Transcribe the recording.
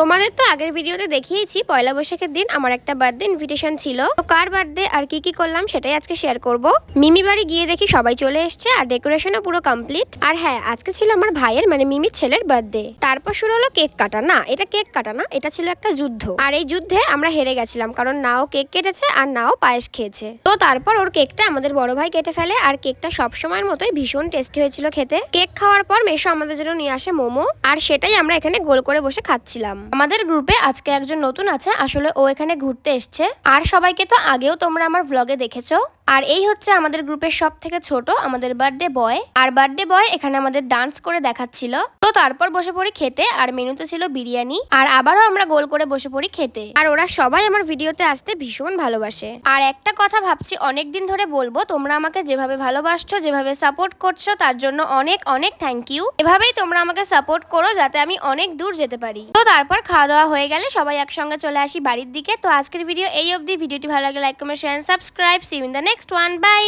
তোমাদের তো আগের ভিডিওতে দেখিয়েছি পয়লা বৈশাখের দিন আমার একটা বার্থডে ইনভিটেশন ছিল। তো কার বার্থডে আর কি করলাম সেটাই আজকে শেয়ার করব। মিমি বাড়ি গিয়ে দেখি সবাই চলে এসছে আর ডেকোরেশনও পুরো কমপ্লিট। আর হ্যাঁ, আজকে ছিল আমার ভাইয়ের মানে মিমির ছেলের বার্থডে। তারপর শুরু হলো কেক কাটা। না, এটা কেক কাটা না, এটা ছিল একটা যুদ্ধ। আর এই যুদ্ধে আমরা হেরে গেছিলাম, কারণ নাও কেক কেটেছে আর নাও পায়েস খেয়েছে। তো তারপর ওর কেকটা আমাদের বড় ভাই কেটে ফেলে। আর কেকটা সবসময়ের মতোই ভীষণ টেস্টি হয়েছিল খেতে। কেক খাওয়ার পর মেশো আমাদের জন্য নিয়ে আসে মোমো, আর সেটাই আমরা এখানে গোল করে বসে খাচ্ছিলাম। আমাদের গ্রুপে আজকে একজন নতুন আছে, আসলে ও এখানে ঘুরতে এসছে। আর সবাইকে তো আগেও তোমরা আমার ব্লগে দেখেছো। আর এই হচ্ছে আমাদের গ্রুপের সব থেকে ছোট আমাদের বার্থডে বয়। আর বার্থডে বয় এখানে আমাদের ডান্স করে দেখাচ্ছিল। তো তারপর বসে পড়ি খেতে, আর মেনুতে ছিল বিরিয়ানি। আর আবারও আমরা গোল করে বসে পড়ি খেতে। আর ওরা সবাই আমার ভিডিওতে আসতে ভীষণ ভালোবাসে। আর একটা কথা ভাবছি অনেকদিন ধরে বলবো, তোমরা আমাকে যেভাবে ভালোবাসছো, যেভাবে সাপোর্ট করছো, তার জন্য অনেক অনেক থ্যাংক ইউ। এভাবেই তোমরা আমাকে সাপোর্ট করো যাতে আমি অনেক দূর যেতে পারি। তো তারপর খাওয়া দাওয়া হয়ে গেলে সবাই একসঙ্গে চলে আসি বাড়ির দিকে। তো আজকের ভিডিও এই অবধি। ভিডিওটি ভালো লাগলে like comment share subscribe. See you in the next one. By.